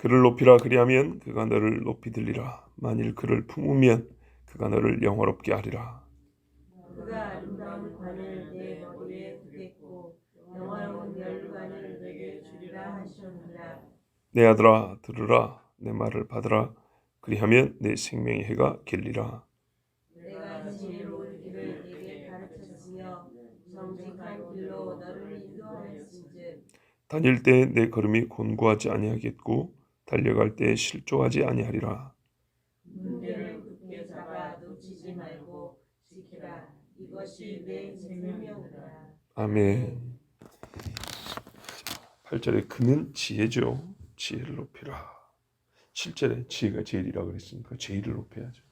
그를 높이라. 그리하면 그가 너를 높이 들리라. 만일 그를 품으면 그가 너를 영화롭게 하리라. 그가 아름다운 관을 내 머리에 두겠고 영화로운 면류관을 내게 주리라 하셨느니라. 내 아들아 들으라. 내 말을 받으라. 그리하면 내 생명의 해가 길리라. 내가 지혜로운 길을 네게 가르쳤으며 정직한 길로 너를 인도하였은즉 다닐 때 내 걸음이 곤고하지 아니하겠고 달려갈 때 실족하지 아니하리라. 문제를 굳게 잡아 놓치지 말고 지키라. 이것이 내 생명이라. 아멘. 8절에 그는 지혜죠. 지혜를 높이라. 7절에 지혜가 제일이라고 그랬으니까 제일을 높여야죠.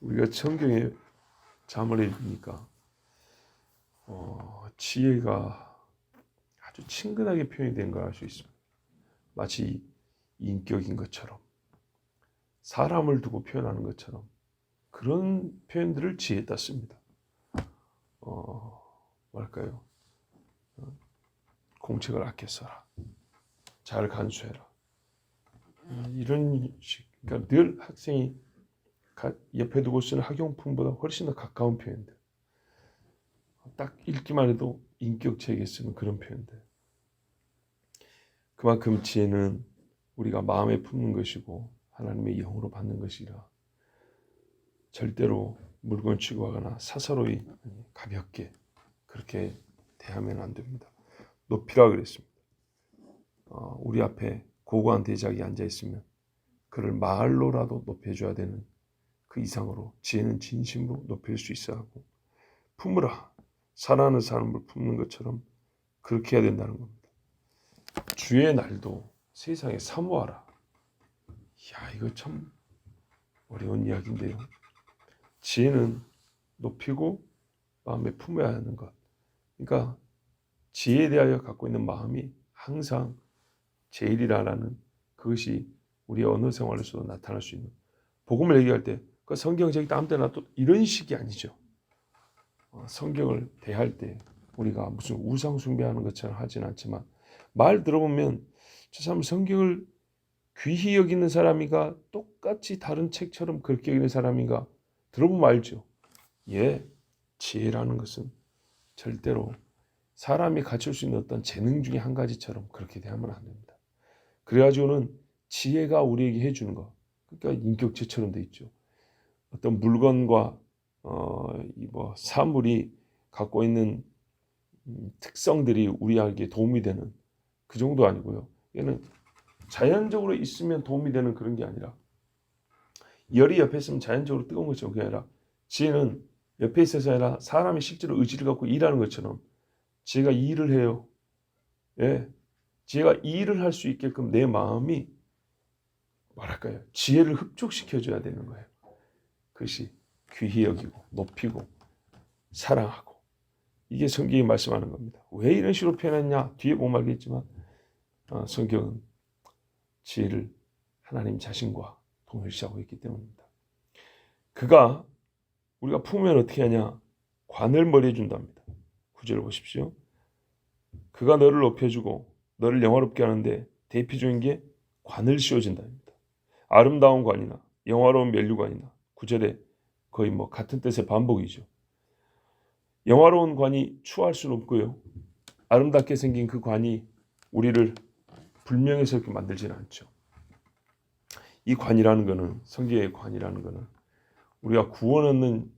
우리가 성경에 자문을 읽으니까 지혜가 아주 친근하게 표현이 된 걸 알 수 있습니다. 마치 인격인 것처럼 사람을 두고 표현하는 것처럼 그런 표현들을 지혜다 씁니다. 뭐랄까요? 공책을 아껴 써라. 잘 간수해라. 이런 식. 그러니까 늘 학생이 옆에 두고 쓰는 학용품보다 훨씬 더 가까운 표현들. 딱 읽기만 해도 인격체에게 쓰는 그런 표현들. 그만큼 지혜는 우리가 마음에 품는 것이고 하나님의 영으로 받는 것이라 절대로 물건 취급하거나 사사로이 가볍게 그렇게 대하면 안 됩니다. 높이라 그랬습니다. 우리 앞에 고고한 대작이 앉아 있으면 그를 말로라도 높여줘야 되는 그 이상으로 지혜는 진심으로 높일 수 있어야 하고 품으라. 사랑하는 사람을 품는 것처럼 그렇게 해야 된다는 겁니다. 주의 날도 세상에 사모하라. 야, 이거 참 어려운 이야기인데요. 지혜는 높이고 마음에 품어야 하는 것. 그러니까 지혜에 대하여 갖고 있는 마음이 항상 제일이라는 그것이 우리 언어 생활에서도 나타날 수 있는 복음을 얘기할 때 그 성경 저기 아무 때나 또 이런 식이 아니죠. 성경을 대할 때 우리가 무슨 우상 숭배하는 것처럼 하진 않지만 말 들어보면 저 사람 성경을 귀히 여기는 사람이가 똑같이 다른 책처럼 그렇게 여기는 사람이가 들어보면 알죠. 예, 지혜라는 것은 절대로 사람이 갖출 수 있는 어떤 재능 중에 한 가지처럼 그렇게 대하면 안 됩니다. 그래가지고는 지혜가 우리에게 해주는 거, 그러니까 인격체처럼 돼 있죠. 어떤 물건과 사물이 갖고 있는 특성들이 우리에게 도움이 되는 그 정도 아니고요. 얘는 자연적으로 있으면 도움이 되는 그런 게 아니라 열이 옆에 있으면 자연적으로 뜨거운 것처럼 그게 아니라 지혜는 옆에 있어서 아니라 사람이 실제로 의지를 갖고 일하는 것처럼 지혜가 일을 해요. 예, 지혜가 일을 할 수 있게끔 내 마음이 뭐랄까요? 지혜를 흡족시켜줘야 되는 거예요. 그것이 귀히 여기고 높이고 사랑하고 이게 성경이 말씀하는 겁니다. 왜 이런 식으로 표현했냐? 뒤에 보면 알겠지만 성경은 지혜를 하나님 자신과 동일시하고 있기 때문입니다. 그가 우리가 품으면 어떻게 하냐? 관을 머리에 준답니다. 9절을 보십시오. 그가 너를 높여주고 너를 영화롭게 하는데 대표적인 게 관을 씌워준답니다. 아름다운 관이나 영화로운 면류관이나 9절에 거의 같은 뜻의 반복이죠. 영화로운 관이 추할 수는 없고요. 아름답게 생긴 그 관이 우리를 불명예스럽게 만들지는 않죠. 이 관이라는 것은 성경의 관이라는 것은 우리가 구원 얻는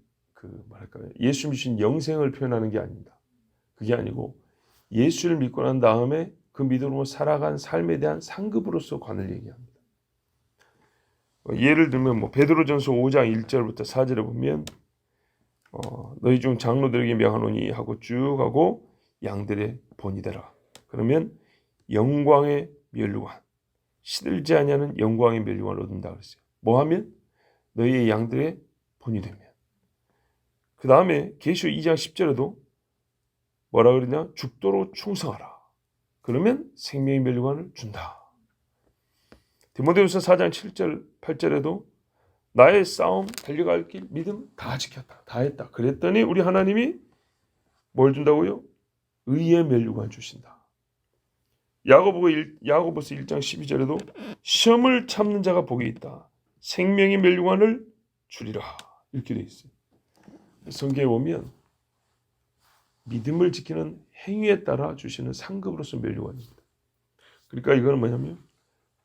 예수님 주신 영생을 표현하는 게 아닙니다. 그게 아니고 예수를 믿고 난 다음에 그 믿음으로 살아간 삶에 대한 상급으로서 관을 얘기합니다. 예를 들면 베드로전서 5장 1절부터 4절에 보면 너희 중 장로들에게 명하노니 하고 쭉 하고 양들의 본이 되라. 그러면 영광의 면류관, 시들지 아니하는 영광의 면류관을 얻는다 그랬어요. 뭐 하면? 너희의 양들의 본이 되면. 그 다음에 계시록 2장 10절에도 뭐라 그러냐? 죽도록 충성하라. 그러면 생명의 면류관을 준다. 디모데후서 4장 7절 8절에도 나의 싸움 달려갈 길 믿음 다 지켰다. 다 했다. 그랬더니 우리 하나님이 뭘 준다고요? 의의 면류관 주신다. 야고보서 1장 12절에도 시험을 참는 자가 복이 있다. 생명의 멸류관을 주리라. 이렇게 되어 있어요. 성경에 보면 믿음을 지키는 행위에 따라 주시는 상급으로서 멸류관입니다. 그러니까 이거는 뭐냐면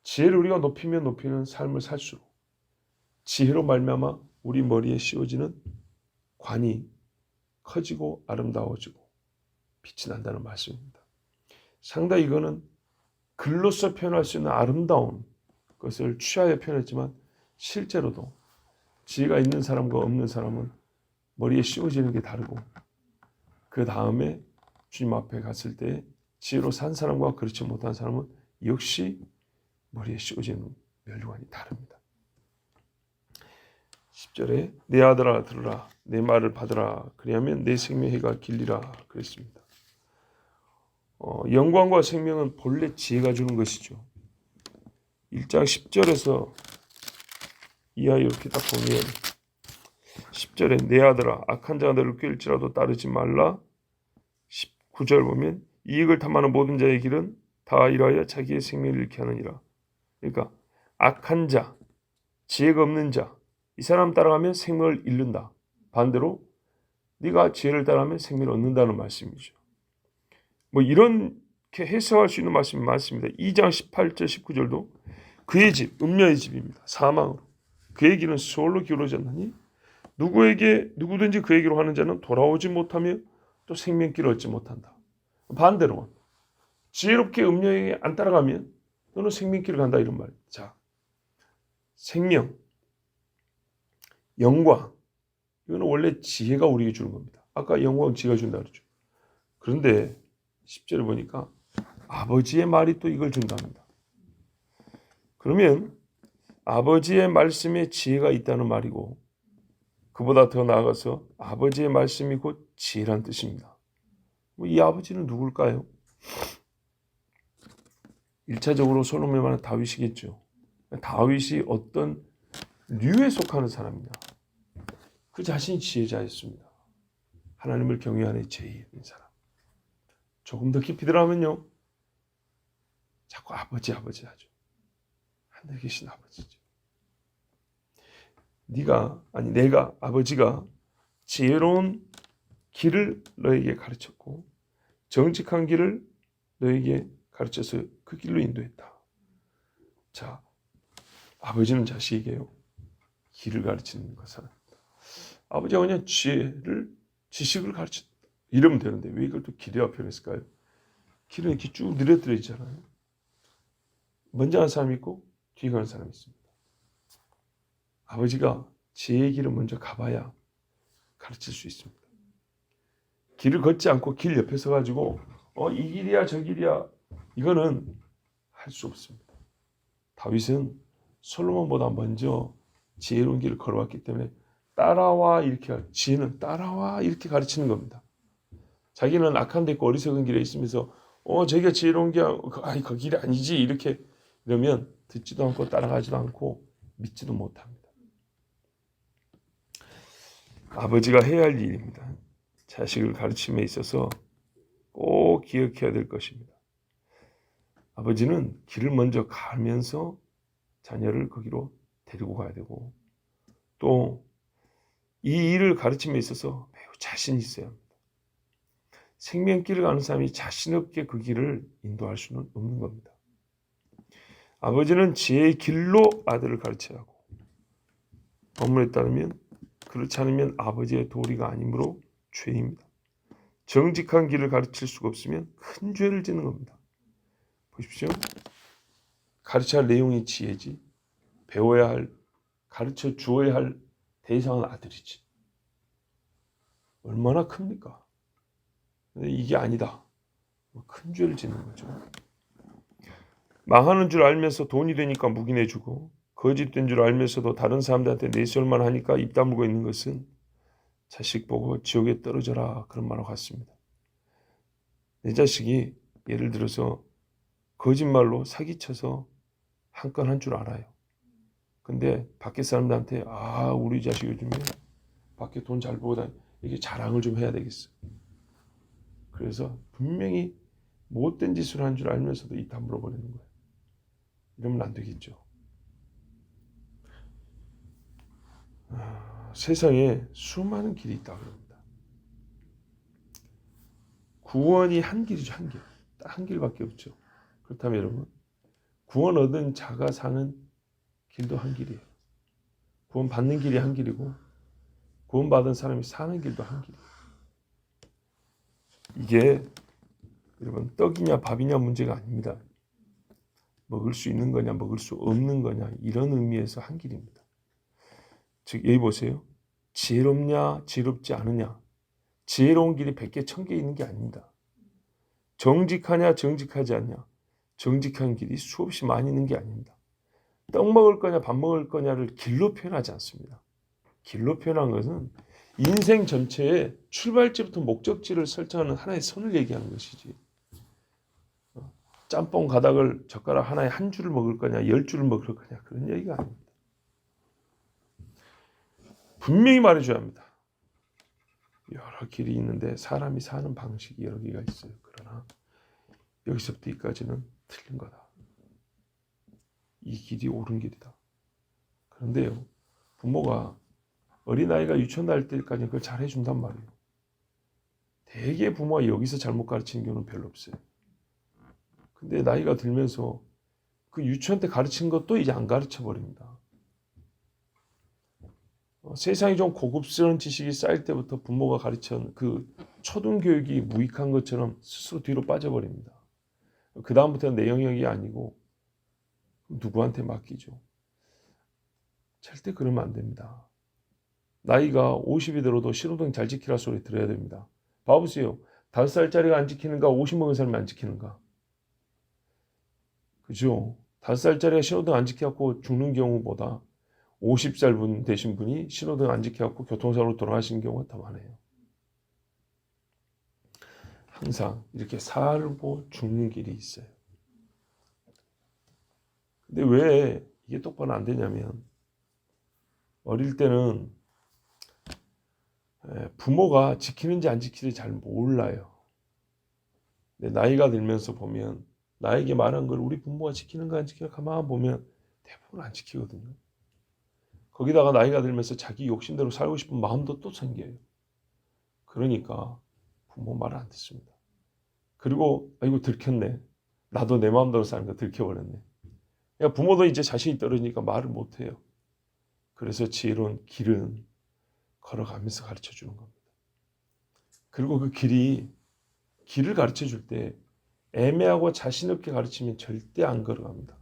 지혜를 우리가 높이면 높이는 삶을 살수록 지혜로 말미암아 우리 머리에 씌워지는 관이 커지고 아름다워지고 빛이 난다는 말씀입니다. 상당히 이거는 글로써 표현할 수 있는 아름다운 것을 취하여 표현했지만 실제로도 지혜가 있는 사람과 없는 사람은 머리에 씌워지는 게 다르고 그 다음에 주님 앞에 갔을 때 지혜로 산 사람과 그렇지 못한 사람은 역시 머리에 씌워지는 멸류관이 다릅니다. 10절에 내 아들아 들으라 내 말을 받으라 그리하면 내 생명의 해가 길리라 그랬습니다. 영광과 생명은 본래 지혜가 주는 것이죠. 1장 10절에서 이하 이렇게 딱 보면 10절에 내 아들아 악한 자가 너를 꾀일지라도 따르지 말라. 19절 보면 이익을 탐하는 모든 자의 길은 다 이라하여 자기의 생명을 잃게 하느니라. 그러니까 악한 자, 지혜가 없는 자, 이 사람 따라가면 생명을 잃는다. 반대로 네가 지혜를 따라가면 생명을 얻는다는 말씀이죠. 뭐 이렇게 해석할 수 있는 말씀이 많습니다. 2장 18절 19절도 그의 집, 음녀의 집입니다. 사망으로. 그의 길은 수월로 기울어졌나니 누구든지 그에게로 하는 자는 돌아오지 못하며 또 생명길을 얻지 못한다. 반대로 지혜롭게 음녀에게 안 따라가면 너는 생명길을 간다 이런 말이에요. 자, 생명, 영광 이거는 원래 지혜가 우리에게 주는 겁니다. 아까 영광 지혜가 준다 그랬죠. 그런데 10절에 보니까 아버지의 말이 또 이걸 준답니다. 그러면 아버지의 말씀에 지혜가 있다는 말이고 그보다 더 나아가서 아버지의 말씀이 곧 지혜란 뜻입니다. 이 아버지는 누굴까요? 1차적으로 솔로몬의 말은 다윗이겠죠. 다윗이 어떤 류에 속하는 사람이냐. 그 자신이 지혜자였습니다. 하나님을 경외하는 지혜 있는 사람. 조금 더 깊이 들어가면요. 자꾸 아버지 하죠. 하늘에 계신 아버지죠. 내가 아버지가 지혜로운 길을 너에게 가르쳤고 정직한 길을 너에게 가르쳐서 그 길로 인도했다. 자, 아버지는 자식에게요. 길을 가르치는 것은 아버지가 그냥 지식을 가르친다. 이러면 되는데 왜 이걸 또 길이라고 표현했을까요? 길은 이렇게 쭉 늘어뜨려 있잖아요. 먼저 가는 사람이 있고 뒤에 가는 사람이 있습니다. 아버지가 지혜의 길을 먼저 가봐야 가르칠 수 있습니다. 길을 걷지 않고 길 옆에 서가지고 이 길이야 저 길이야 이거는 할 수 없습니다. 다윗은 솔로몬보다 먼저 지혜로운 길을 걸어왔기 때문에 따라와 이렇게 지혜는 따라와 이렇게 가르치는 겁니다. 자기는 악한 데 있고 어리석은 길에 있으면서 저기가 지혜로운 게 그 길이 아니지 이렇게 이러면 듣지도 않고 따라가지도 않고 믿지도 못합니다. 아버지가 해야 할 일입니다. 자식을 가르침에 있어서 꼭 기억해야 될 것입니다. 아버지는 길을 먼저 가면서 자녀를 거기로 데리고 가야 되고 또 이 일을 가르침에 있어서 매우 자신이 있어야 합니다. 생명길을 가는 사람이 자신 없게 그 길을 인도할 수는 없는 겁니다. 아버지는 지혜의 길로 아들을 가르쳐야 하고 본문에 따르면 그렇지 않으면 아버지의 도리가 아니므로 죄입니다. 정직한 길을 가르칠 수가 없으면 큰 죄를 짓는 겁니다. 보십시오. 가르쳐야 할 내용이 지혜지 배워야 할 가르쳐 주어야 할 대상은 아들이지. 얼마나 큽니까? 근데 이게 아니다. 큰 죄를 짓는 거죠. 망하는 줄 알면서 돈이 되니까 묵인해주고 거짓된 줄 알면서도 다른 사람들한테 내세울만 하니까 입 다물고 있는 것은 자식 보고 지옥에 떨어져라 그런 말과 같습니다. 내 자식이 예를 들어서 거짓말로 사기쳐서 한 건 한 줄 알아요. 근데 밖에 사람들한테 우리 자식 요즘에 밖에 돈 잘 벌고 다니 이게 자랑을 좀 해야 되겠어. 그래서 분명히 못된 짓을 한 줄 알면서도 입 다물어 버리는 거예요. 이러면 안 되겠죠. 세상에 수많은 길이 있다고 합니다. 구원이 한 길이죠, 한 길. 딱 한 길밖에 없죠. 그렇다면 여러분, 구원 얻은 자가 사는 길도 한 길이에요. 구원 받는 길이 한 길이고, 구원 받은 사람이 사는 길도 한 길이에요. 이게 여러분 떡이냐 밥이냐 문제가 아닙니다. 먹을 수 있는 거냐 먹을 수 없는 거냐 이런 의미에서 한 길입니다. 즉 여기 보세요. 지혜롭냐 지혜롭지 않으냐. 지혜로운 길이 100개 1000개 있는 게 아닙니다. 정직하냐 정직하지 않냐. 정직한 길이 수없이 많이 있는 게 아닙니다. 떡 먹을 거냐 밥 먹을 거냐를 길로 표현하지 않습니다. 길로 표현한 것은 인생 전체에 출발지부터 목적지를 설정하는 하나의 선을 얘기하는 것이지. 짬뽕 가닥을 젓가락 하나에 한 줄을 먹을 거냐 10줄을 먹을 거냐 그런 얘기가 아닙니다. 분명히 말해줘야 합니다. 여러 길이 있는데 사람이 사는 방식이 여러 개가 있어요. 그러나 여기서부터 여기까지는 틀린 거다. 이 길이 옳은 길이다. 그런데요. 부모가 어린아이가 유치원 다닐 때까지 그걸 잘 해준단 말이에요. 대개 부모가 여기서 잘못 가르치는 경우는 별로 없어요. 근데 나이가 들면서 그 유치원 때 가르친 것도 이제 안 가르쳐 버립니다. 세상이 좀 고급스러운 지식이 쌓일 때부터 부모가 가르친 그 초등교육이 무익한 것처럼 스스로 뒤로 빠져버립니다. 그 다음부터는 내 영역이 아니고 누구한테 맡기죠. 절대 그러면 안 됩니다. 나이가 50이 들어도 신호등 잘 지키라 소리 들어야 됩니다. 봐보세요. 5살짜리가 안 지키는가 50 먹은 사람이 안 지키는가. 그죠? 5살짜리가 신호등 안 지켜갖고 죽는 경우보다 50살 분 되신 분이 신호등 안 지켜갖고 교통사고로 돌아가시는 경우가 더 많아요. 항상 이렇게 살고 죽는 길이 있어요. 근데 왜 이게 똑바로 안 되냐면 어릴 때는 부모가 지키는지 안 지키는지 잘 몰라요. 근데 나이가 들면서 보면 나에게 말한 걸 우리 부모가 지키는가 안 지키는가 가만 보면 대부분 안 지키거든요. 거기다가 나이가 들면서 자기 욕심대로 살고 싶은 마음도 또 생겨요. 그러니까 부모 말을 안 듣습니다. 그리고 아이고 들켰네. 나도 내 마음대로 사는 거 들켜버렸네. 그러니까 부모도 이제 자신이 떨어지니까 말을 못해요. 그래서 지혜로운 길은 걸어가면서 가르쳐주는 겁니다. 그리고 그 길을 가르쳐줄 때 애매하고 자신 없게 가르치면 절대 안 걸어갑니다.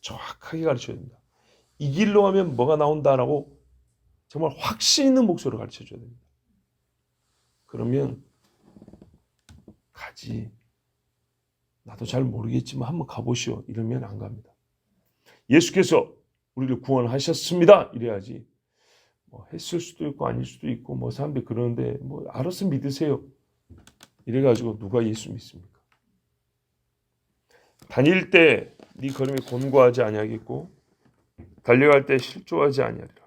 정확하게 가르쳐야 됩니다. 이 길로 가면 뭐가 나온다라고 정말 확신 있는 목소리로 가르쳐줘야 됩니다. 그러면 가지. 나도 잘 모르겠지만 한번 가보시오. 이러면 안 갑니다. 예수께서 우리를 구원하셨습니다. 이래야지. 뭐 했을 수도 있고 아닐 수도 있고 뭐 사람들이 그러는데 뭐 알아서 믿으세요. 이래가지고 누가 예수 믿습니까? 다닐 때 네 걸음이 곤고하지 아니하겠고 달려갈 때 실족하지 아니하리라.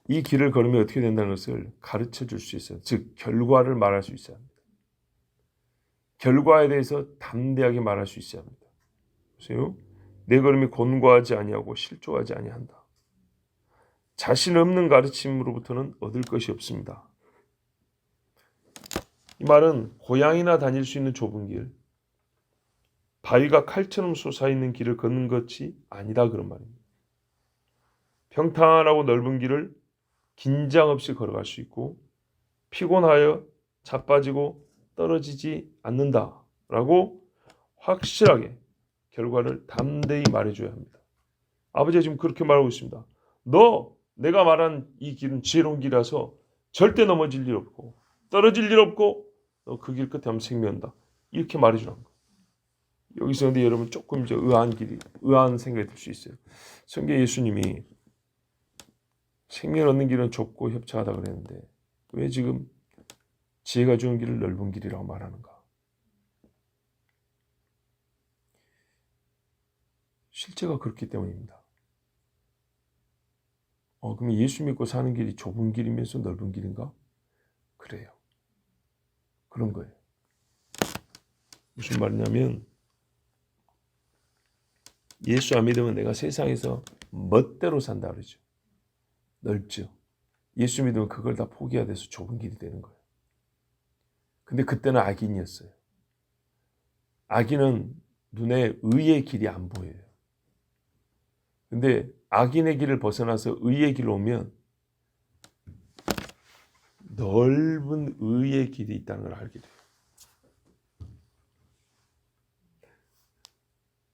이 길을 걸으면 어떻게 된다는 것을 가르쳐 줄 수 있어요. 즉 결과를 말할 수 있어야 합니다. 결과에 대해서 담대하게 말할 수 있어야 합니다. 보세요. 내 걸음이 곤고하지 아니하고 실족하지 아니한다. 자신 없는 가르침으로부터는 얻을 것이 없습니다. 이 말은 고양이나 다닐 수 있는 좁은 길, 바위가 칼처럼 솟아있는 길을 걷는 것이 아니다 그런 말입니다. 평탄하고 넓은 길을 긴장 없이 걸어갈 수 있고 피곤하여 자빠지고 떨어지지 않는다라고 확실하게 결과를 담대히 말해줘야 합니다. 아버지가 지금 그렇게 말하고 있습니다. 내가 말한 이 길은 지혜로운 길이라서 절대 넘어질 일 없고 떨어질 일 없고 너 그 길 끝에 하면 생명한다. 이렇게 말해주는 거예요. 여기서 근데 여러분 조금 이제 의아한 생각이 들 수 있어요. 성경 예수님이 생명 얻는 길은 좁고 협착하다 그랬는데 왜 지금 지혜가 주는 길을 넓은 길이라고 말하는가? 실제가 그렇기 때문입니다. 그럼 예수 믿고 사는 길이 좁은 길이면서 넓은 길인가? 그래요. 그런 거예요. 무슨 말이냐면 예수 안 믿으면 내가 세상에서 멋대로 산다 그러죠. 넓죠. 예수 믿으면 그걸 다 포기해야 돼서 좁은 길이 되는 거예요. 근데 그때는 악인이었어요. 악인은 눈에 의의 길이 안 보여요. 근데 악인의 길을 벗어나서 의의 길로 오면 넓은 의의 길이 있다는 걸 알게 돼요.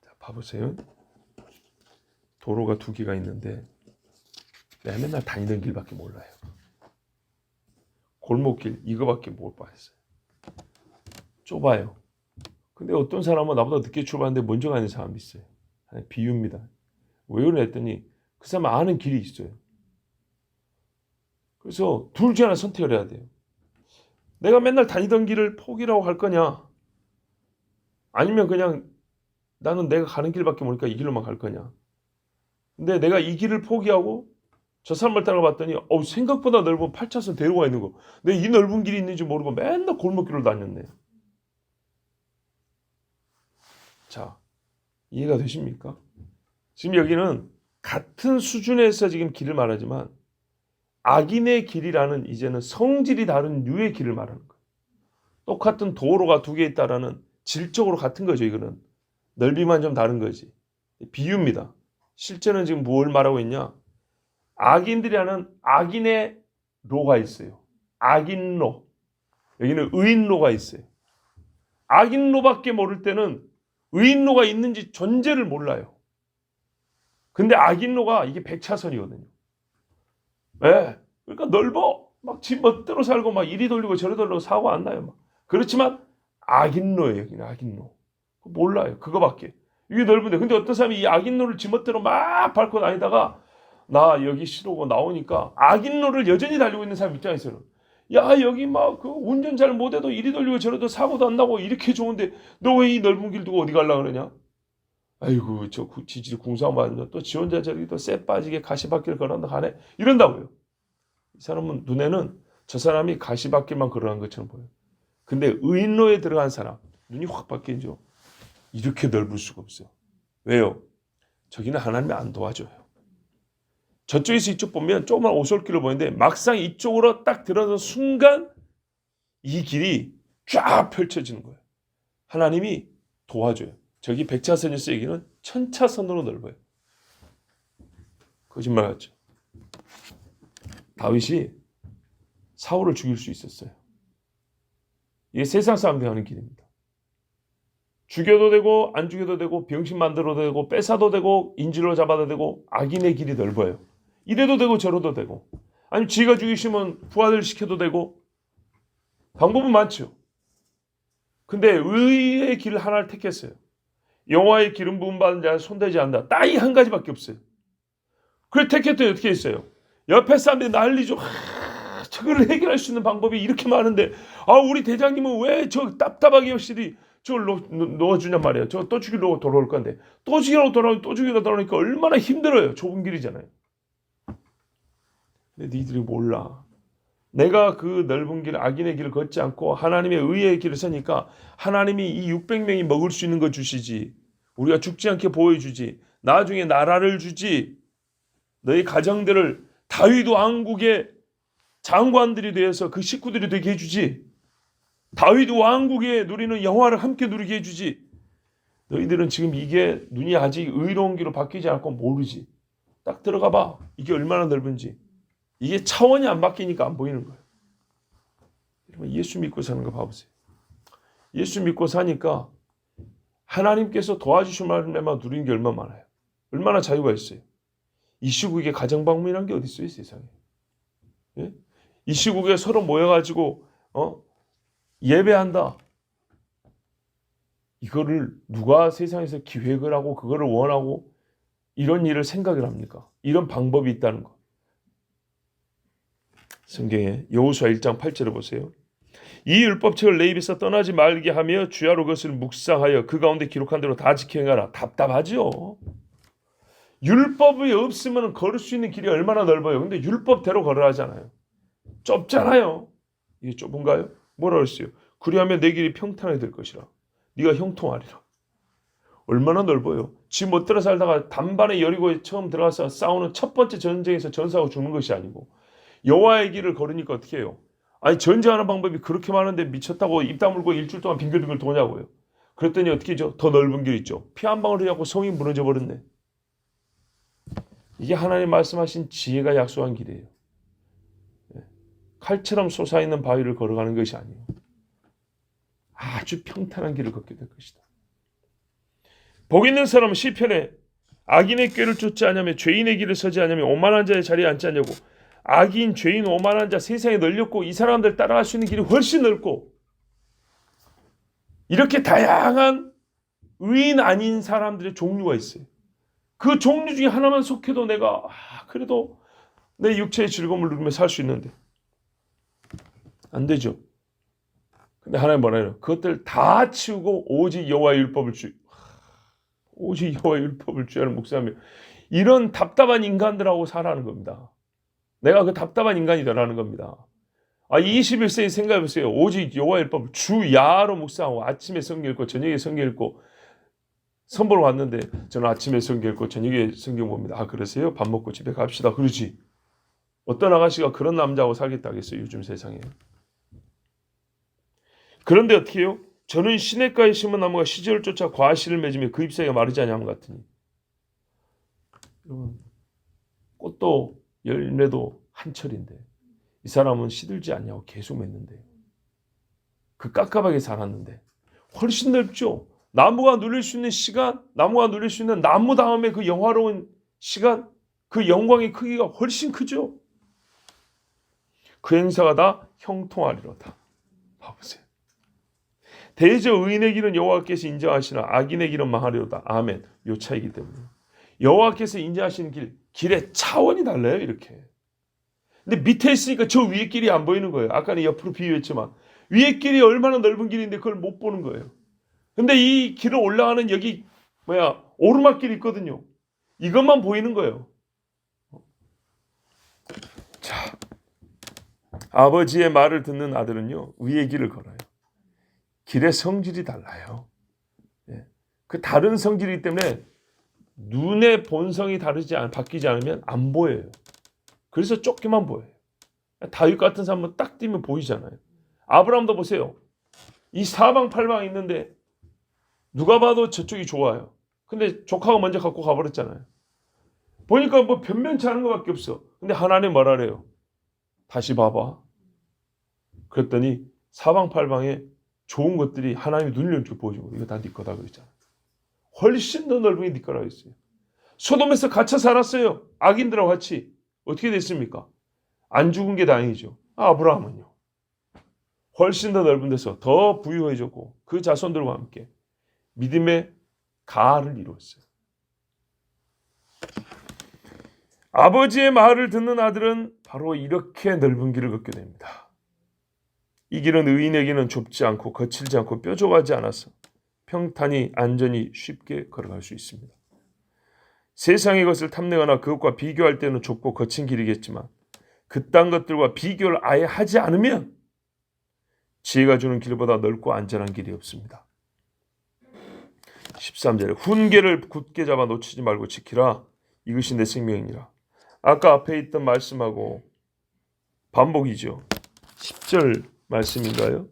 자, 봐보세요. 도로가 두 개가 있는데 내가 맨날 다니던 길밖에 몰라요. 골목길 이거밖에 못 봤어요. 좁아요. 근데 어떤 사람은 나보다 늦게 출발하는데 먼저 가는 사람이 있어요. 비유입니다. 왜 그랬더니 그 사람 아는 길이 있어요. 그래서 둘 중 하나 선택을 해야 돼요. 내가 맨날 다니던 길을 포기라고 할 거냐? 아니면 그냥 나는 내가 가는 길밖에 모르니까 이 길로만 갈 거냐? 근데 내가 이 길을 포기하고 저 사람을 따라봤더니 생각보다 넓은 8차선 대로가 있는 거. 내가 이 넓은 길이 있는지 모르고 맨날 골목길로 다녔네. 자, 이해가 되십니까? 지금 여기는 같은 수준에서 지금 길을 말하지만 악인의 길이라는 이제는 성질이 다른 류의 길을 말하는 거예요. 똑같은 도로가 두 개 있다라는 질적으로 같은 거죠. 이거는 넓이만 좀 다른 거지. 비유입니다. 실제는 지금 뭘 말하고 있냐? 악인들이 하는 악인의 로가 있어요. 악인로. 여기는 의인로가 있어요. 악인로밖에 모를 때는 의인로가 있는지 존재를 몰라요. 근데 악인로가 이게 100차선이거든요. 네. 그러니까 넓어. 막 지 멋대로 살고 막 이리 돌리고 저리 돌리고 사고 안 나요. 막. 그렇지만 악인로예요. 여기는 악인로. 몰라요. 그거밖에. 이게 넓은데. 근데 어떤 사람이 이 악인로를 지 멋대로 막 밟고 다니다가 나 여기 싫어고 나오니까 악인로를 여전히 달리고 있는 사람 입장에서는 야 여기 막 그 운전 잘 못해도 이리 돌리고 저리도 사고도 안 나고 이렇게 좋은데 너 왜 이 넓은 길 두고 어디 가려고 그러냐? 아이고 저 지질 공사만 받으면 또 지 혼자 저기 또 쎄 빠지게 가시밭길 걸어간다 가네 이런다고요. 이 사람은 눈에는 저 사람이 가시밭길만 걸어간 것처럼 보여요. 근데 의인로에 들어간 사람 눈이 확 바뀌죠. 이렇게 넓을 수가 없어요. 왜요? 저기는 하나님이 안 도와줘요. 저쪽에서 이쪽 보면 조그만 오솔길을 보이는데 막상 이쪽으로 딱 들어서 순간 이 길이 쫙 펼쳐지는 거예요. 하나님이 도와줘요. 저기 100차선이었어요. 여기는 1000차선으로 넓어요. 거짓말 같죠. 다윗이 사울을 죽일 수 있었어요. 이게 세상 사람들이 하는 길입니다. 죽여도 되고 안 죽여도 되고 병신 만들어도 되고 뺏어도 되고 인질로 잡아도 되고 악인의 길이 넓어요. 이래도 되고 저래도 되고 아니면 지가 죽이시면 부활을 시켜도 되고 방법은 많죠. 근데 의의 길 하나를 택했어요. 여호와의 기름 부음 받은 자는 손대지 않는다. 딱 이 한 가지밖에 없어요. 그걸 택했더니 어떻게 했어요? 옆에 사람들이 난리죠. 저걸 해결할 수 있는 방법이 이렇게 많은데 우리 대장님은 왜 저 답답하게 역시 저걸 놓아주냔 말이에요. 저 또 죽이려고 돌아올 건데 또 죽이려고 돌아오니까 얼마나 힘들어요. 좁은 길이잖아요. 근데 니들이 몰라. 내가 그 넓은 길, 악인의 길을 걷지 않고 하나님의 의의 길을 서니까 하나님이 이 600명이 먹을 수 있는 거 주시지. 우리가 죽지 않게 보여주지. 나중에 나라를 주지. 너희 가정들을 다윗 왕국의 장관들이 되어서 그 식구들이 되게 해주지. 다윗 왕국에 누리는 여호와를 함께 누리게 해주지. 너희들은 지금 이게 눈이 아직 의로운 길로 바뀌지 않고 모르지. 딱 들어가 봐. 이게 얼마나 넓은지. 이게 차원이 안 바뀌니까 안 보이는 거예요. 여러분 예수 믿고 사는 거 봐보세요. 예수 믿고 사니까 하나님께서 도와주실 말만 누리는 게 얼마나 많아요. 얼마나 자유가 있어요. 이 시국에 가정방문이란 게 어디 있어요 세상에. 예? 이 시국에 서로 모여가지고 예배한다. 이거를 누가 세상에서 기획을 하고 그거를 원하고 이런 일을 생각을 합니까? 이런 방법이 있다는 거. 성경에 여호수아 1장 8절을 보세요. 이 율법책을 내 입에서 떠나지 말게 하며 주야로 그것을 묵상하여 그 가운데 기록한 대로 다 지켜 행하라. 답답하죠. 율법이 없으면 걸을 수 있는 길이 얼마나 넓어요. 근데 율법대로 걸어야 하잖아요. 좁잖아요. 이게 좁은가요? 뭐라 그랬어요? 그리하면 내 길이 평탄하게 될 것이라. 네가 형통하리라. 얼마나 넓어요. 지 멋대로 살다가 단번에 여리고에 처음 들어가서 싸우는 첫 번째 전쟁에서 전사하고 죽는 것이 아니고 여호와의 길을 걸으니까 어떻게 해요? 아니 전쟁하는 방법이 그렇게 많은데 미쳤다고 입 다물고 일주일 동안 빙글빙글 도냐고요. 그랬더니 어떻게 하죠? 더 넓은 길 있죠. 피 한 방울 흘리고 성이 무너져 버렸네. 이게 하나님 말씀하신 지혜가 약속한 길이에요. 칼처럼 솟아있는 바위를 걸어가는 것이 아니에요. 아주 평탄한 길을 걷게 될 것이다. 복 있는 사람은 시편에 악인의 꾀를 쫓지 않으며 죄인의 길을 서지 않으며 오만한 자의 자리에 앉지 않냐고. 악인, 죄인, 오만한 자 세상에 널렸고 이 사람들 따라갈 수 있는 길이 훨씬 넓고 이렇게 다양한 의인 아닌 사람들의 종류가 있어요. 그 종류 중에 하나만 속해도 내가 그래도 내 육체의 즐거움을 누리며 살 수 있는데 안 되죠. 근데 하나님 뭐라 해요? 그것들 다 치우고 오직 여호와의 율법을 오직 여호와의 율법을 주야를 묵상하며 이런 답답한 인간들하고 살아가는 겁니다. 내가 그 답답한 인간이다라는 겁니다. 21세기 생각해 보세요. 오직 여호와의 율법을 주야로 묵상하고 아침에 성경 읽고 저녁에 성경 읽고 선보러 왔는데 저는 아침에 성경 읽고 저녁에 성경 봅니다. 그러세요? 밥 먹고 집에 갑시다. 그러지. 어떤 아가씨가 그런 남자하고 살겠다 하겠어요. 요즘 세상에. 그런데 어떻게 해요? 저는 시냇가에 심은 나무가 시절을 쫓아 과실을 맺으며 그 잎사귀가 마르지 아니함 같으니. 여러분, 꽃도 열매도 한철인데 이 사람은 시들지 않냐고 계속 맺는데 그 깝깝하게 살았는데 훨씬 넓죠. 나무가 누릴 수 있는 시간, 나무가 누릴 수 있는 나무 다음에 그 영화로운 시간, 그 영광의 크기가 훨씬 크죠. 그 행사가 다 형통하리로다. 봐보세요. 대저 의인의 길은 여호와께서 인정하시나 악인의 길은 망하리로다. 아멘. 요 차이기 때문에 여호와께서 인정하시는 길의 차원이 달라요. 이렇게. 근데 밑에 있으니까 저 위에 길이 안 보이는 거예요. 아까는 옆으로 비유했지만 위에 길이 얼마나 넓은 길인데 그걸 못 보는 거예요. 근데 이 길을 올라가는 여기 오르막길이 있거든요. 이것만 보이는 거예요. 자, 아버지의 말을 듣는 아들은요 위의 길을 걸어요. 길의 성질이 달라요. 그 다른 성질이기 때문에 눈의 본성이 바뀌지 않으면 안 보여요. 그래서 좁게만 보여요. 다윗 같은 사람은 딱 뛰면 보이잖아요. 아브라함도 보세요. 이 사방팔방에 있는데 누가 봐도 저쪽이 좋아요. 근데 조카가 먼저 갖고 가버렸잖아요. 보니까 뭐 변변치 않은 것밖에 없어. 근데 하나님 뭐라 그래요? 다시 봐봐. 그랬더니 사방팔방에 좋은 것들이 하나님이 눈을 열고 보여주고 이거 다 네 거다 그랬잖아요. 훨씬 더 넓은 게 네 거라고 했어요. 소돔에서 갇혀 살았어요. 악인들하고 같이. 어떻게 됐습니까? 안 죽은 게 다행이죠. 아브라함은요. 훨씬 더 넓은 데서 더 부유해졌고 그 자손들과 함께 믿음의 가를 이루었어요. 아버지의 말을 듣는 아들은 바로 이렇게 넓은 길을 걷게 됩니다. 이 길은 의인에게는 좁지 않고 거칠지 않고 뾰족하지 않아서 평탄히 안전히 쉽게 걸어갈 수 있습니다. 세상의 것을 탐내거나 그것과 비교할 때는 좁고 거친 길이겠지만 그딴 것들과 비교를 아예 하지 않으면 지혜가 주는 길보다 넓고 안전한 길이 없습니다. 13절에 훈계를 굳게 잡아 놓치지 말고 지키라. 이것이 내 생명이니라. 아까 앞에 있던 말씀하고 반복이죠. 10절 말씀인가요?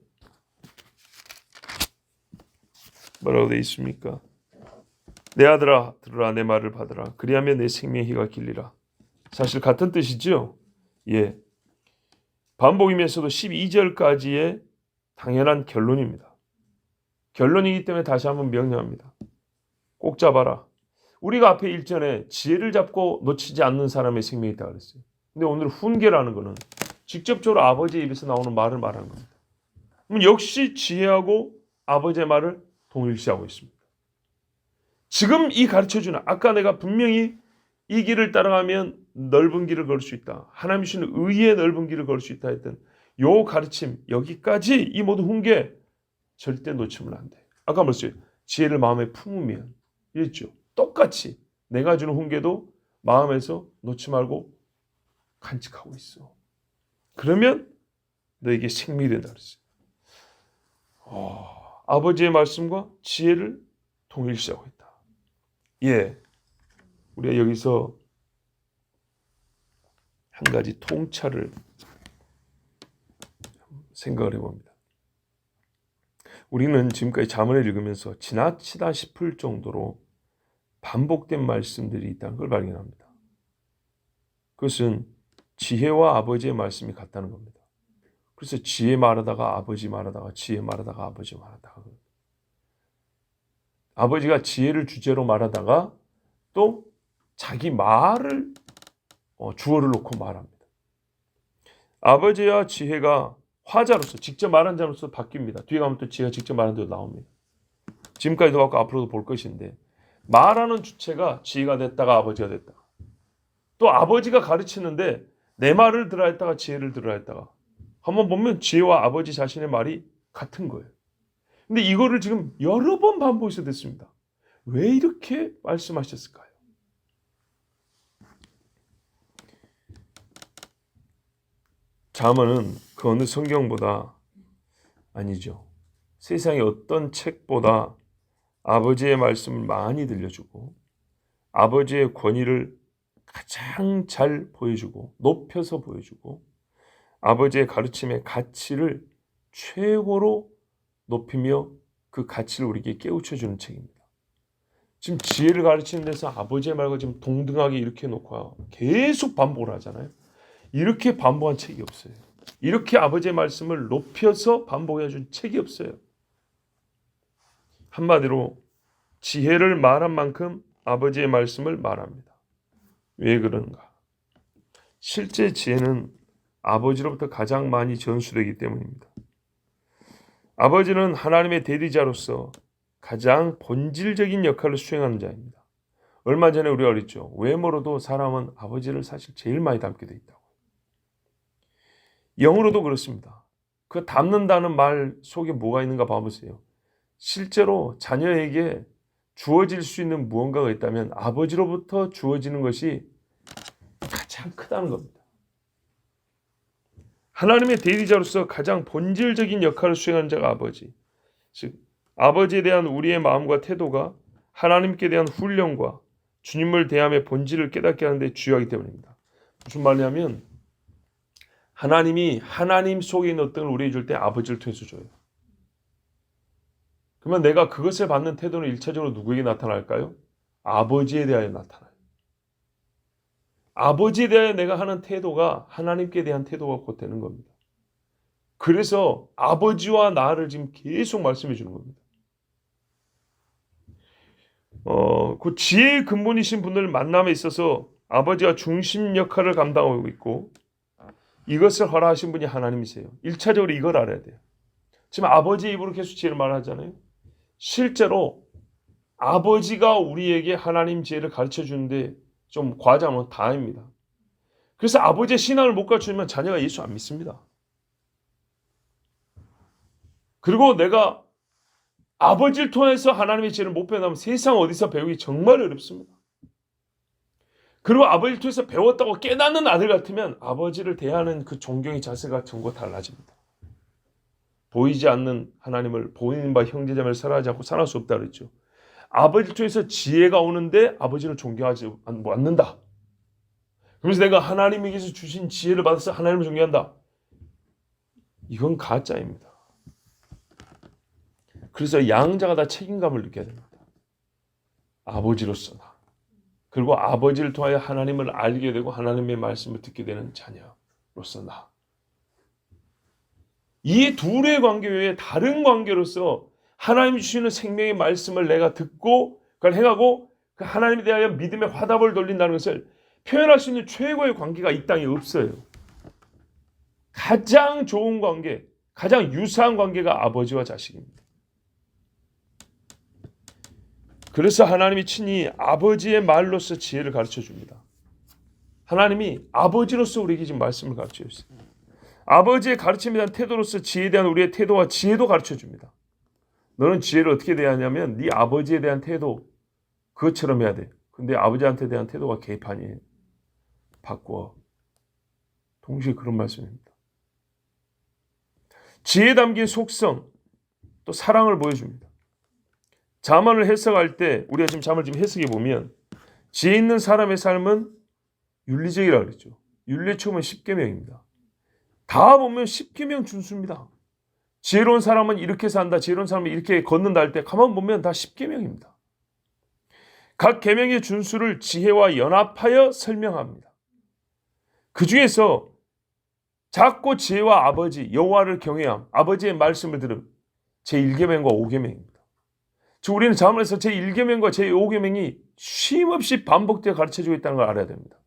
뭐라고 되어 있습니까? 내 아들아 들으라 내 말을 받으라. 그리하면 내 생명의 희가 길리라. 사실 같은 뜻이죠. 예. 반복이면서도 12절까지의 당연한 결론입니다. 결론이기 때문에 다시 한번 명령합니다. 꼭 잡아라. 우리가 앞에 1절에 지혜를 잡고 놓치지 않는 사람의 생명이 있다고 그랬어요. 근데 오늘 훈계라는 것은 직접적으로 아버지의 입에서 나오는 말을 말하는 겁니다. 그럼 역시 지혜하고 아버지의 말을 동일시하고 있습니다. 지금 이 가르쳐주는 아까 내가 분명히 이 길을 따라가면 넓은 길을 걸 수 있다. 하나님 주시는 의의 넓은 길을 걸 수 있다 했던 요 가르침 여기까지 이 모든 훈계 절대 놓치면 안 돼. 아까 말했어요. 지혜를 마음에 품으면 이랬죠. 똑같이 내가 주는 훈계도 마음에서 놓지 말고 간직하고 있어. 그러면 너에게 생명이 된다 그랬어요. 아버지의 말씀과 지혜를 동일시하고 있다. 예, 우리가 여기서 한 가지 통찰을 생각을 해봅니다. 우리는 지금까지 잠언을 읽으면서 지나치다 싶을 정도로 반복된 말씀들이 있다는 걸 발견합니다. 그것은 지혜와 아버지의 말씀이 같다는 겁니다. 그래서 지혜 말하다가 아버지 말하다가 지혜 말하다가 아버지 말하다가 아버지가 지혜를 주제로 말하다가 또 자기 말을 주어를 놓고 말합니다. 아버지와 지혜가 화자로서 직접 말한 자로서 바뀝니다. 뒤에 가면 또 지혜가 직접 말한 대로 나옵니다. 지금까지도 봤고 앞으로도 볼 것인데 말하는 주체가 지혜가 됐다가 아버지가 됐다. 또 아버지가 가르치는데 내 말을 들어야 했다가 지혜를 들어야 했다가 한번 보면 지혜와 아버지 자신의 말이 같은 거예요. 근데 이거를 지금 여러 번 반복해서 됐습니다. 왜 이렇게 말씀하셨을까요? 잠언은 그 어느 성경보다 아니죠. 세상의 어떤 책보다 아버지의 말씀을 많이 들려주고 아버지의 권위를 가장 잘 보여주고 높여서 보여주고 아버지의 가르침의 가치를 최고로 높이며 그 가치를 우리에게 깨우쳐주는 책입니다. 지금 지혜를 가르치는 데서 아버지의 말과 지금 동등하게 이렇게 놓고 계속 반복을 하잖아요. 이렇게 반복한 책이 없어요. 이렇게 아버지의 말씀을 높여서 반복해준 책이 없어요. 한마디로 지혜를 말한 만큼 아버지의 말씀을 말합니다. 왜 그런가? 실제 지혜는 아버지로부터 가장 많이 전수되기 때문입니다. 아버지는 하나님의 대리자로서 가장 본질적인 역할을 수행하는 자입니다. 얼마 전에 우리가 그랬죠. 외모로도 사람은 아버지를 사실 제일 많이 닮게 돼 있다고. 영으로도 그렇습니다. 그 닮는다는 말 속에 뭐가 있는가 봐보세요. 실제로 자녀에게 주어질 수 있는 무언가가 있다면 아버지로부터 주어지는 것이 가장 크다는 겁니다. 하나님의 대리자로서 가장 본질적인 역할을 수행하는 자가 아버지. 즉 아버지에 대한 우리의 마음과 태도가 하나님께 대한 훈련과 주님을 대함의 본질을 깨닫게 하는 데 주요하기 때문입니다. 무슨 말이냐면 하나님이 하나님 속에 있는 어떤 걸 우리에게 줄 때 아버지를 통해서 줘요. 그러면 내가 그것을 받는 태도는 1차적으로 누구에게 나타날까요? 아버지에 대하여 나타나요. 아버지에 대하여 내가 하는 태도가 하나님께 대한 태도가 곧 되는 겁니다. 그래서 아버지와 나를 지금 계속 말씀해 주는 겁니다. 그 지혜의 근본이신 분을 만남에 있어서 아버지가 중심 역할을 감당하고 있고 이것을 허락하신 분이 하나님이세요. 1차적으로 이걸 알아야 돼요. 지금 아버지 입으로 계속 지혜를 말하잖아요. 실제로 아버지가 우리에게 하나님 지혜를 가르쳐 주는데 좀 과장하면 다입니다. 그래서 아버지의 신앙을 못 가르쳐주면 자녀가 예수 안 믿습니다. 그리고 내가 아버지를 통해서 하나님의 지혜를 못 배운다면 세상 어디서 배우기 정말 어렵습니다. 그리고 아버지를 통해서 배웠다고 깨닫는 아들 같으면 아버지를 대하는 그 존경의 자세가 전과 달라집니다. 보이지 않는 하나님을 보이는 바 형제자매를 사랑하지 않고 살아갈 수 없다 그랬죠. 아버지를 통해서 지혜가 오는데 아버지를 존경하지 않는다. 그래서 내가 하나님에게서 주신 지혜를 받아서 하나님을 존경한다. 이건 가짜입니다. 그래서 양자가 다 책임감을 느껴야 됩니다. 아버지로서 나. 그리고 아버지를 통하여 하나님을 알게 되고 하나님의 말씀을 듣게 되는 자녀로서 나. 이 둘의 관계 외에 다른 관계로서 하나님이 주시는 생명의 말씀을 내가 듣고 그걸 행하고 그 하나님에 대하여 믿음의 화답을 돌린다는 것을 표현할 수 있는 최고의 관계가 이 땅에 없어요. 가장 좋은 관계, 가장 유사한 관계가 아버지와 자식입니다. 그래서 하나님이 친히 아버지의 말로서 지혜를 가르쳐 줍니다. 하나님이 아버지로서 우리에게 지금 말씀을 가르쳐 주세요. 아버지의 가르침에 대한 태도로서 지혜에 대한 우리의 태도와 지혜도 가르쳐 줍니다. 너는 지혜를 어떻게 대하냐면 네 아버지에 대한 태도 그것처럼 해야 돼. 근데 아버지한테 대한 태도가 개판이에요. 바꿔. 동시에 그런 말씀입니다. 지혜에 담긴 속성, 또 사랑을 보여줍니다. 잠언을 해석할 때 우리가 지금 잠언을 지금 해석해 보면 지혜 있는 사람의 삶은 윤리적이라고 그랬죠. 윤리의 처음은 10계명입니다. 다 보면 10계명 준수입니다. 지혜로운 사람은 이렇게 산다. 지혜로운 사람은 이렇게 걷는다 할 때 가만 보면 다 10계명입니다. 각 계명의 준수를 지혜와 연합하여 설명합니다. 그 중에서 작고 지혜와 아버지 여호와를 경외함, 아버지의 말씀을 들음 제1계명과 5계명입니다. 즉 우리는 잠언에서 제1계명과 제5계명이 쉼없이 반복되어 가르쳐주고 있다는 걸 알아야 됩니다.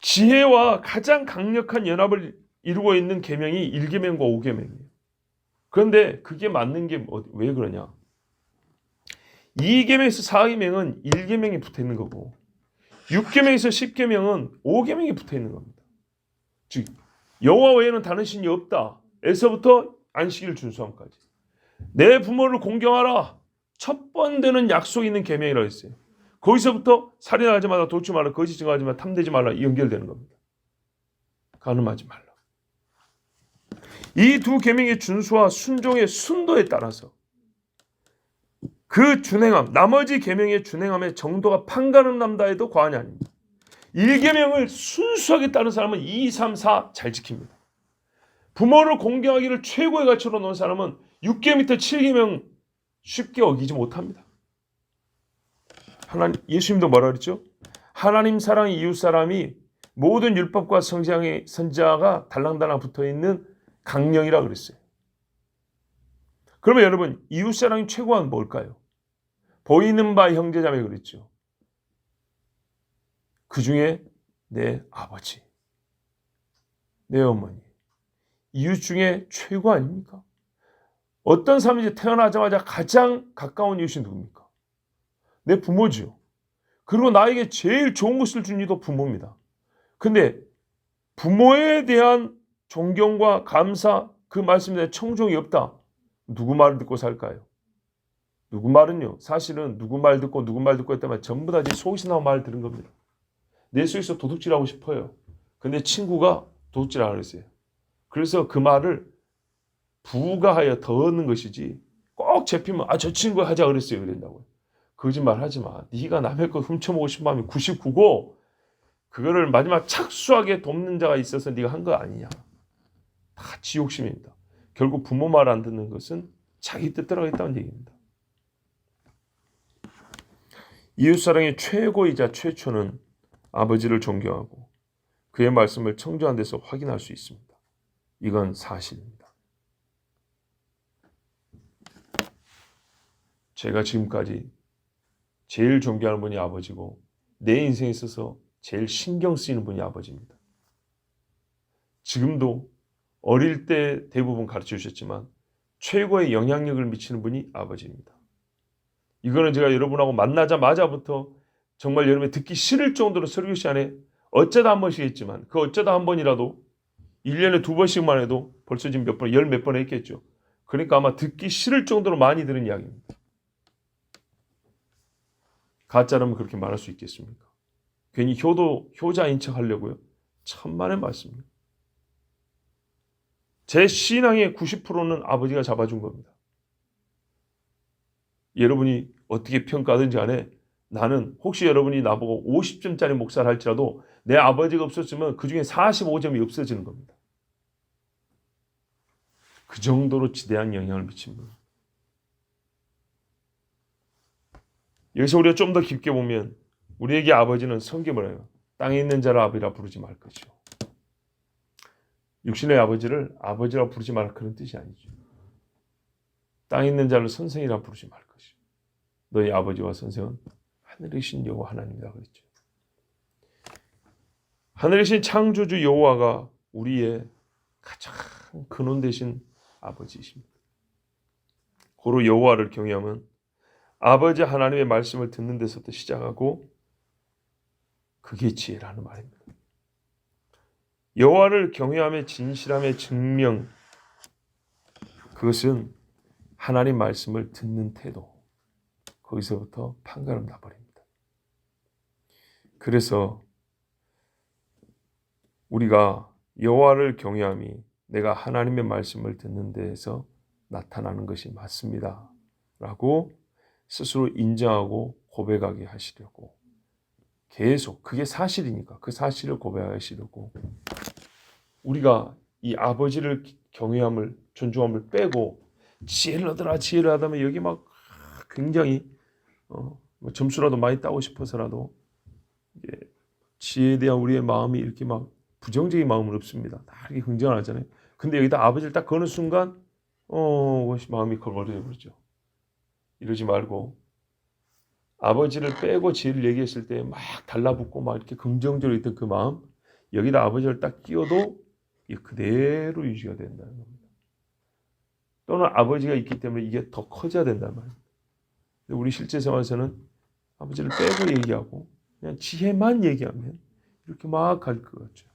지혜와 가장 강력한 연합을 이루고 있는 계명이 1계명과 5계명이에요. 그런데 그게 맞는 게 왜 그러냐? 2계명에서 4계명은 1계명이 붙어 있는 거고 6계명에서 10계명은 5계명이 붙어 있는 겁니다. 즉 여호와 외에는 다른 신이 없다. 에서부터 안식일을 준수함까지. 내 부모를 공경하라. 첫 번째는 약속 있는 계명이라고 했어요. 거기서부터 살인하지 말라, 도치 말라, 거짓 증언하지 말라, 탐내지 말라 연결되는 겁니다. 간음하지 말라. 이 두 계명의 준수와 순종의 순도에 따라서 그 준행함, 나머지 계명의 준행함의 정도가 판가름 남다 해도 과언이 아닙니다. 1계명을 순수하게 따른 사람은 2, 3, 4 잘 지킵니다. 부모를 공경하기를 최고의 가치로 놓은 사람은 6계명부터 7계명 쉽게 어기지 못합니다. 예수님도 뭐라 그랬죠? 하나님 사랑 이웃 사람이 모든 율법과 성경의 선지자가 달랑달랑 붙어있는 강령이라 그랬어요. 그러면 여러분 이웃 사랑이 최고한 뭘까요? 보이는 바 형제자매 그랬죠. 그 중에 내 아버지, 내 어머니, 이웃 중에 최고 아닙니까? 어떤 사람이 태어나자마자 가장 가까운 이웃이 누굽니까? 내 부모죠. 그리고 나에게 제일 좋은 것을 준 이도 부모입니다. 근데 부모에 대한 존경과 감사, 그 말씀에 대한 청종이 없다. 누구 말을 듣고 살까요? 누구 말은요. 사실은 누구 말 듣고 했다면 전부 다 제 속에서 나온 말을 들은 겁니다. 내 속에서 도둑질하고 싶어요. 근데 친구가 도둑질하라 그랬어요. 그래서 그 말을 부가하여 더 얻는 것이지 꼭 잡히면 저 친구 하자 그랬어요. 그런다고요. 거짓말 하지 마. 네가 남의 거 훔쳐먹고 싶으면 하면 99고 그거를 마지막 착수하게 돕는 자가 있어서 네가 한 거 아니냐. 다 지욕심입니다. 결국 부모 말 안 듣는 것은 자기 뜻대로 하겠다는 얘기입니다. 이웃사랑의 최고이자 최초는 아버지를 존경하고 그의 말씀을 청조한 데서 확인할 수 있습니다. 이건 사실입니다. 제가 지금까지 제일 존경하는 분이 아버지고 내 인생에 있어서 제일 신경 쓰이는 분이 아버지입니다. 지금도 어릴 때 대부분 가르쳐 주셨지만 최고의 영향력을 미치는 분이 아버지입니다. 이거는 제가 여러분하고 만나자마자부터 정말 여러분이 듣기 싫을 정도로 설교 시간에 어쩌다 한 번씩 했지만 그 어쩌다 한 번이라도 1년에 2번씩만 해도 벌써 지금 몇 번, 몇 번 했겠죠. 그러니까 아마 듣기 싫을 정도로 많이 들은 이야기입니다. 가짜라면 그렇게 말할 수 있겠습니까? 괜히 효자인 척 하려고요. 천만의 말씀입니다. 제 신앙의 90%는 아버지가 잡아준 겁니다. 여러분이 어떻게 평가하든지 간에 나는 혹시 여러분이 나보고 50점짜리 목사를 할지라도 내 아버지가 없었으면 그중에 45점이 없어지는 겁니다. 그 정도로 지대한 영향을 미친 분. 여기서 우리가 좀 더 깊게 보면 우리에게 아버지는 성경을 땅에 있는 자를 아버지라 부르지 말 것이요. 육신의 아버지를 아버지라 부르지 말라 그런 뜻이 아니죠. 땅에 있는 자를 선생이라 부르지 말 것이요. 너희 아버지와 선생은 하늘에 계신 여호와 하나님이라 그랬죠. 하늘에 계신 창조주 여호와가 우리의 가장 근원 되신 아버지이십니다. 고로 여호와를 경외하면 아버지 하나님의 말씀을 듣는 데서부터 시작하고 그게 지혜라는 말입니다. 여호와를 경외함의 진실함의 증명, 그것은 하나님 말씀을 듣는 태도, 거기서부터 판가름 나버립니다. 그래서 우리가 여호와를 경외함이 내가 하나님의 말씀을 듣는 데에서 나타나는 것이 맞습니다. 라고 스스로 인정하고 고백하게 하시려고 계속 그게 사실이니까 그 사실을 고백하시려고 우리가 이 아버지를 경외함을 존중함을 빼고 지혜를 얻으라 지혜를 하다면 여기 막 굉장히 뭐 점수라도 많이 따고 싶어서라도 이게 지혜에 대한 우리의 마음이 이렇게 막 부정적인 마음은 없습니다. 다 이렇게 긍정을 하잖아요. 근데 여기다 아버지를 딱 거는 순간 그것이 마음이 걸거려져 버리죠. 이러지 말고 아버지를 빼고 지혜를 얘기했을 때 막 달라붙고 막 이렇게 긍정적으로 있던 그 마음 여기다 아버지를 딱 끼워도 이게 그대로 유지가 된다는 겁니다. 또는 아버지가 있기 때문에 이게 더 커져야 된단 말이에요. 근데 우리 실제 생활에서는 아버지를 빼고 얘기하고 그냥 지혜만 얘기하면 이렇게 막 갈 것 같죠.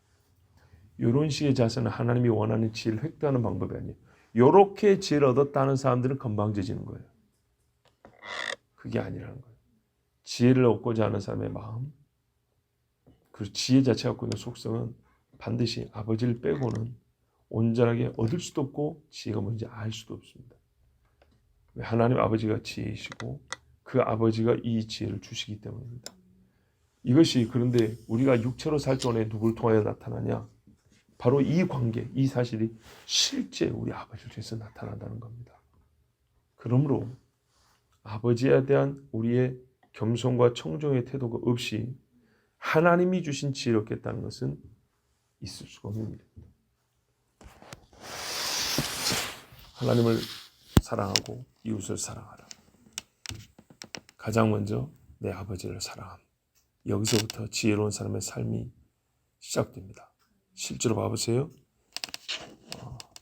이런 식의 자세는 하나님이 원하는 지혜를 획득하는 방법이 아니에요. 이렇게 지혜를 얻었다는 사람들은 건방져지는 거예요. 그게 아니라는 거예요. 지혜를 얻고자 하는 사람의 마음, 그 지혜 자체가 갖고 있는 속성은 반드시 아버지를 빼고는 온전하게 얻을 수도 없고 지혜가 뭔지 알 수도 없습니다. 하나님 아버지가 지혜이시고 그 아버지가 이 지혜를 주시기 때문입니다. 이것이 그런데 우리가 육체로 살 동안에 누굴 통하여 나타나냐? 바로 이 관계, 이 사실이 실제 우리 아버지를 통해서 나타난다는 겁니다. 그러므로 아버지에 대한 우리의 겸손과 청정의 태도가 없이 하나님이 주신 지혜를 얻겠다는 것은 있을 수가 없는 일입니다. 하나님을 사랑하고 이웃을 사랑하라. 가장 먼저 내 아버지를 사랑함. 여기서부터 지혜로운 사람의 삶이 시작됩니다. 실제로 봐보세요.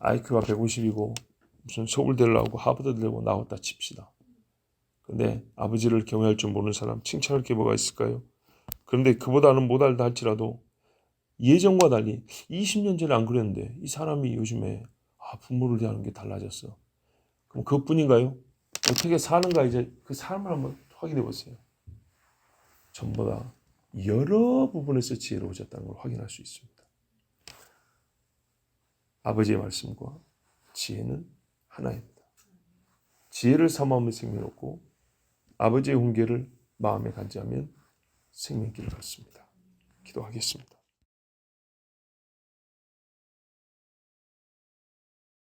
IQ가 150이고 무슨 서울대를 나오고 하버드를 나오고 나왔다 칩시다. 근데 아버지를 경외할 줄 모르는 사람 칭찬할 게 뭐가 있을까요? 그런데 그보다는 못알다 할지라도 예전과 달리 20년 전에 안 그랬는데 이 사람이 요즘에 부모를 대하는 게 달라졌어. 그럼 그것뿐인가요? 어떻게 사는가 이제 그 삶을 한번 확인해 보세요. 전부 다 여러 부분에서 지혜로워졌다는 걸 확인할 수 있습니다. 아버지의 말씀과 지혜는 하나입니다. 지혜를 삼아오면 생명을 얻고 아버지의 훈계를 마음에 간직하면 생명길을 갖습니다. 기도하겠습니다.